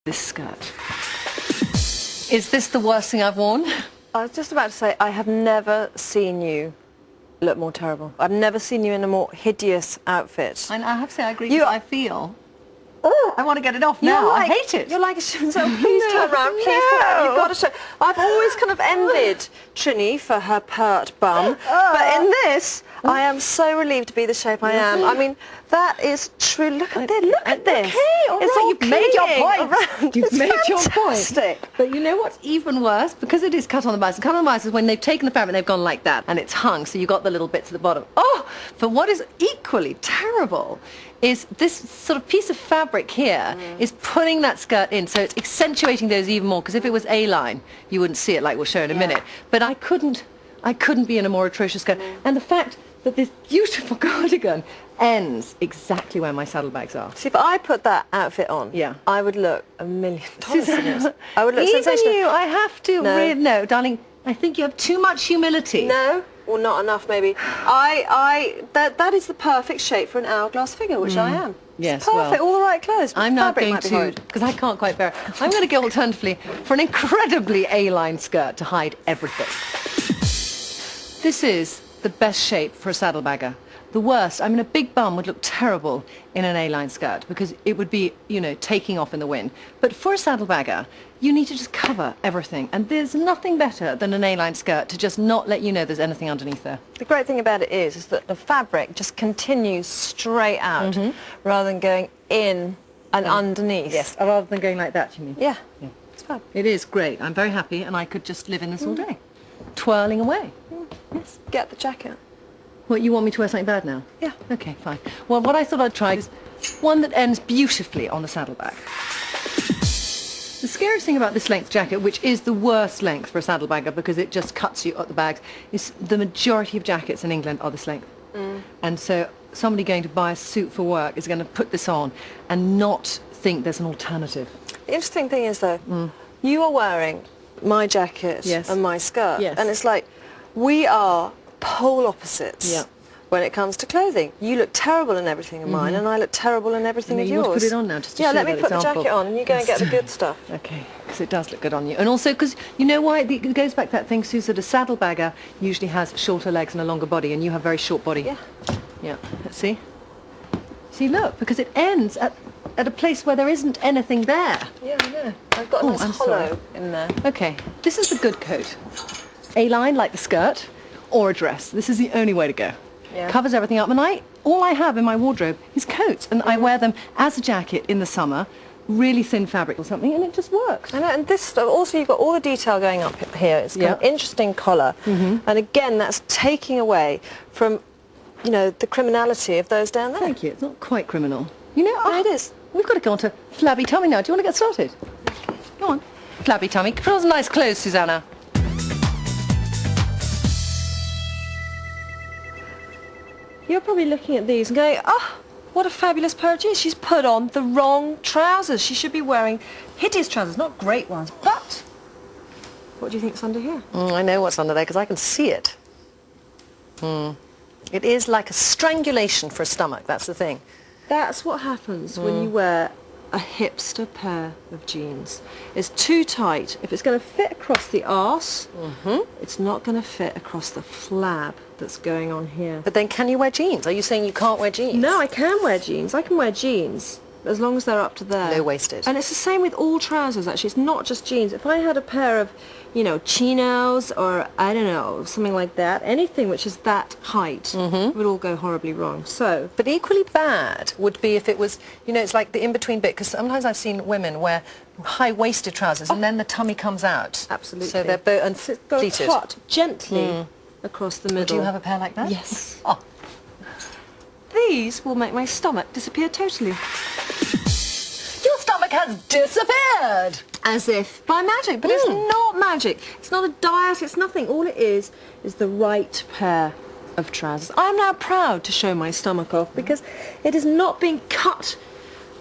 This skirt. Is this the worst thing I've worn? I was just about to say, I have never seen you look more terrible. I've never seen you in a more hideous outfit. I have to say, I agree. I feel. Oh, I want to get it off now. I hate it. You're like a so please turn around, please turn around. You've got to show. I've always kind of envied Trinny for her pert bum, but in this, I am so relieved to be the shape I am. I mean, that is true. Look at this. Look at this. Okay, all right, you've made your point. You've made your point. But you know what's even worse? Because it is cut on the bias. Cut on the bias is when they've taken the fabric and they've gone like that, and it's hung, so you've got the little bits at the bottom. Oh, but what is equally terrible is this sort of piece of fabric here is putting that skirt in, so it's accentuating those even more, because if it was A-line, you wouldn't see it, like we'll show in a minute. But I couldn't be in a more atrocious skirt. And the fact that this beautiful cardigan ends exactly where my saddlebags are. See, if I put that outfit on, I would look $1 million. I would look even sensational. you, I have to no, darling, I think you have too much humility. No, or not enough maybe. That is the perfect shape for an hourglass figure, which I am. Yes, it's perfect, all the right clothes. I'm now going to, because I can't quite bear it, I'm going to go alternatively for an incredibly A-line skirt to hide everything. This is the best shape for a saddlebagger. The worst, I mean, a big bum would look terrible in an A-line skirt because it would be, you know, taking off in the wind. But for a saddlebagger, you need to just cover everything. And there's nothing better than an A-line skirt to just not let you know there's anything underneath there. The great thing about it is that the fabric just continues straight out rather than going in and underneath. Yes, rather than going like that, you mean? Yeah. It's fab. It is great. I'm very happy, and I could just live in this all day, twirling away. Yes. Get the jacket. What, you want me to wear something bad now? Yeah. Okay, fine. Well, what I thought I'd try is one that ends beautifully on the saddlebag. The scariest thing about this length jacket, which is the worst length for a saddlebagger because it just cuts you at the bags, is the majority of jackets in England are this length. And so somebody going to buy a suit for work is going to put this on and not think there's an alternative. The interesting thing is, though, you are wearing my jacket and my skirt. Yes. And it's like, we are pole opposites when it comes to clothing. You look terrible in everything of mine, and I look terrible in everything of yours. You want to put it on now, just to show let me that put example. the jacket on, and you go and get the good stuff. Okay, because it does look good on you. And also because, you know why? It goes back to that thing, Sue, that a saddlebagger usually has shorter legs and a longer body, and you have very short body. Yeah. Yeah, let's see. See, look, because it ends at a place where there isn't anything there. Yeah, I know. I've got a nice hollow in there. Okay, this is the good coat. A-line, like the skirt, or a dress. This is the only way to go. Yeah. Covers everything up, and all I have in my wardrobe is coats, and I wear them as a jacket in the summer, really thin fabric or something, and it just works. I know, and this also, you've got all the detail going up here. It's got an interesting collar, and again, that's taking away from, you know, the criminality of those down there. Thank you. It's not quite criminal. You know, it is. We've got to go on to flabby tummy now. Do you want to get started? Go on. Flabby tummy. Put on some nice clothes, Susannah. You're probably looking at these and going, oh, what a fabulous pair of jeans. She's put on the wrong trousers. She should be wearing hideous trousers, not great ones. But what do you think's under here? I know what's under there because I can see it. It is like a strangulation for a stomach, that's the thing. That's what happens when you wear a hipster pair of jeans. It's too tight. If it's going to fit across the arse, it's not going to fit across the flab that's going on here. But then can you wear jeans? Are you saying you can't wear jeans? No, I can wear jeans. I can wear jeans as long as they're up to there. Low-waisted. And it's the same with all trousers, actually. It's not just jeans. If I had a pair of, you know, chinos or, I don't know, something like that, anything which is that height would all go horribly wrong. So, but equally bad would be if it was, you know, it's like the in-between bit, because sometimes I've seen women wear high-waisted trousers and then the tummy comes out. Absolutely. So they're pleated. Cut gently across the middle. Do you have a pair like that? Yes. Oh. These will make my stomach disappear totally. Your stomach has disappeared! As if by magic, but it's not magic. It's not a diet, it's nothing. All it is the right pair of trousers. I'm now proud to show my stomach off because it is not being cut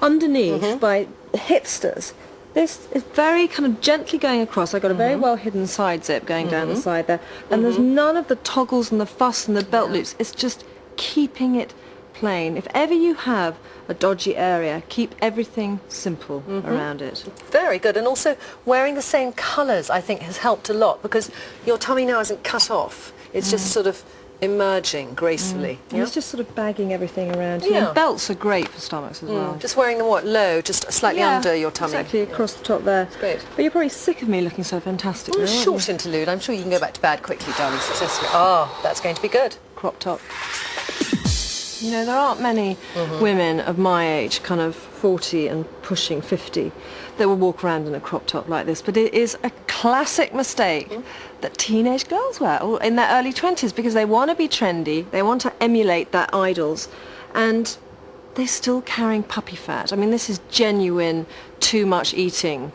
underneath by hipsters. This is very kind of gently going across. I've got a very well hidden side zip going down the side there. And there's none of the toggles and the fuss and the belt loops. It's just keeping it plain. If ever you have a dodgy area, keep everything simple around it. Very good. And also wearing the same colours, I think, has helped a lot because your tummy now isn't cut off. It's just sort of emerging gracefully. And it's just sort of bagging everything around here. And belts are great for stomachs as well. Just wearing them, what, low, just slightly under your tummy? Exactly, across the top there. Great. But you're probably sick of me looking so fantastic. Well, short interlude. I'm sure you can go back to bed quickly, darling, successfully. Oh, that's going to be good. Crop top. You know, there aren't many women of my age, kind of 40 and pushing 50, that will walk around in a crop top like this. But it is a classic mistake that teenage girls wear, or in their early 20s, because they want to be trendy, they want to emulate their idols, and they're still carrying puppy fat. I mean, this is genuine too much eating,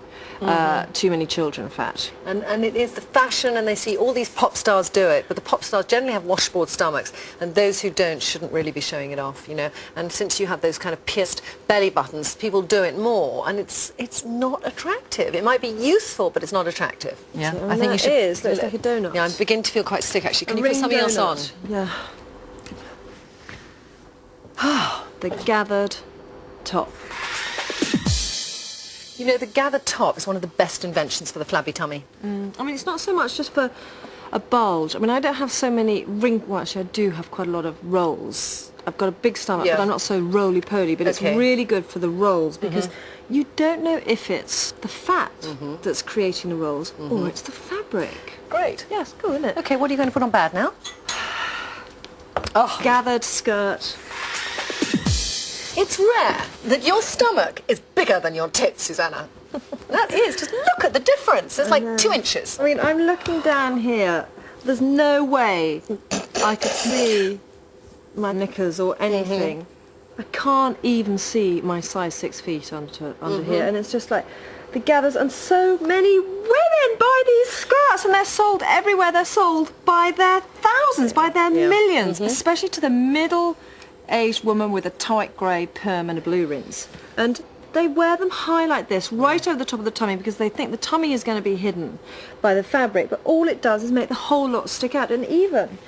too many children fat. And it is the fashion, and they see all these pop stars do it, but the pop stars generally have washboard stomachs, and those who don't shouldn't really be showing it off, you know. And since you have those kind of pierced belly buttons, people do it more, and it's not attractive. It might be useful, but it's not attractive. Yeah, I think you should. It is. Looks like a donut. Yeah, I'm beginning to feel quite sick actually. Can you put something else on? Yeah. The gathered top. You know, the gathered top is one of the best inventions for the flabby tummy. I mean, it's not so much just for a bulge. I mean, I don't have so many well, actually, I do have quite a lot of rolls. I've got a big stomach, but I'm not so roly-poly. But it's really good for the rolls because you don't know if it's the fat that's creating the rolls or it's the fabric. Great. Yes, cool, isn't it? Okay, what are you going to put on bad now? Oh, gathered skirt. It's rare that your stomach is bigger than your tits, Susannah. That is. Just look at the difference. It's like 2 inches. I mean, I'm looking down here. There's no way I could see my knickers or anything. I can't even see my size 6 feet under here. And it's just like the gathers, and so many women buy these skirts, and they're sold everywhere. They're sold by their thousands, by their millions, especially to the middle-aged woman with a tight grey perm and a blue rinse. And they wear them high like this, right over the top of the tummy, because they think the tummy is going to be hidden by the fabric, but all it does is make the whole lot stick out. And even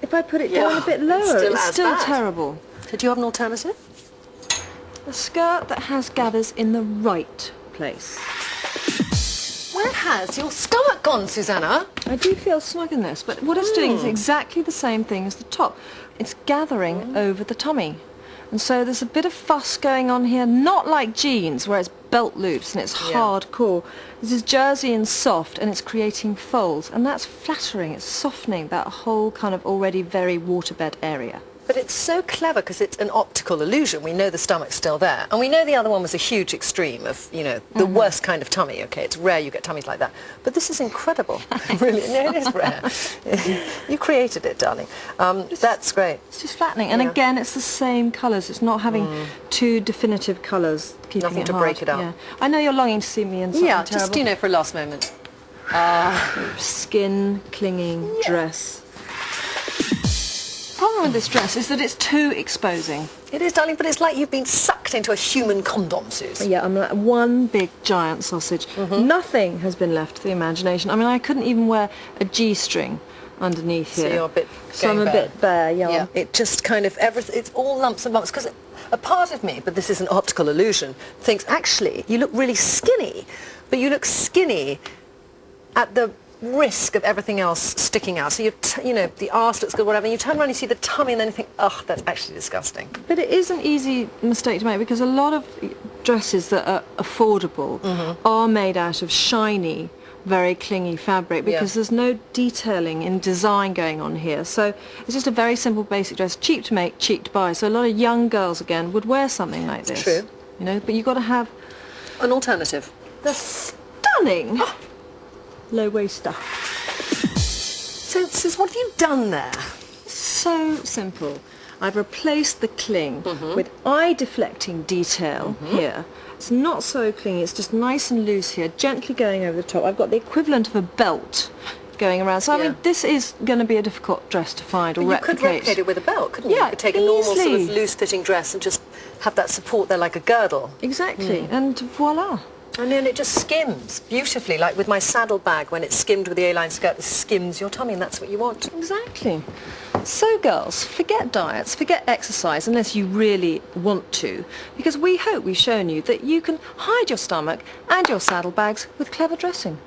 if I put it down a bit lower, it's still terrible. So do you have an alternative? A skirt that has gathers in the right place. Where has your stomach gone, Susannah? I do feel snug in this, but what it's doing is exactly the same thing as the top. It's gathering over the tummy. And so there's a bit of fuss going on here, not like jeans where it's belt loops and it's hardcore. This is jersey and soft, and it's creating folds, and that's flattering, it's softening that whole kind of already very waterbed area. But it's so clever because it's an optical illusion. We know the stomach's still there. And we know the other one was a huge extreme of, you know, the worst kind of tummy, okay? It's rare you get tummies like that. But this is incredible. Really, no, it is rare. You created it, darling. That's great. It's just flattening. And again, it's the same colours. It's not having two definitive colours keeping Nothing it to hard. break it up. Yeah. I know you're longing to see me in something terrible. Just, you know, for a last moment. Skin clinging dress. The problem with this dress is that it's too exposing. It is, darling, but it's like you've been sucked into a human condom, Sus. Yeah, I'm like one big giant sausage. Nothing has been left to the imagination. I mean, I couldn't even wear a G-string underneath here. So you're a bit So I'm a bit bare, yeah. It just kind of, everything, it's all lumps and bumps, because a part of me, but this is an optical illusion, thinks, actually, you look really skinny, but you look skinny at the risk of everything else sticking out. So you know, the arse looks good, whatever, and you turn around and you see the tummy and then you think, ugh, that's actually disgusting. But it is an easy mistake to make, because a lot of dresses that are affordable are made out of shiny, very clingy fabric, because there's no detailing in design going on here. So it's just a very simple basic dress, cheap to make, cheap to buy. So a lot of young girls, again, would wear something like this. True. You know, but you've got to have an alternative. the stunning low-waist So, Sus, what have you done there? So simple. I've replaced the cling with eye-deflecting detail here. It's not so clingy, it's just nice and loose here, gently going over the top. I've got the equivalent of a belt going around. So, I mean, this is going to be a difficult dress to find or replicate. You could replicate it with a belt, couldn't you? Yeah, you could take a normal sort of easily. loose-fitting dress and just have that support there like a girdle. Exactly, and voila. And then it just skims beautifully, like with my saddle bag, when it's skimmed with the A-line skirt, it skims your tummy, and that's what you want. Exactly. So girls, forget diets, forget exercise unless you really want to, because we hope we've shown you that you can hide your stomach and your saddlebags with clever dressing.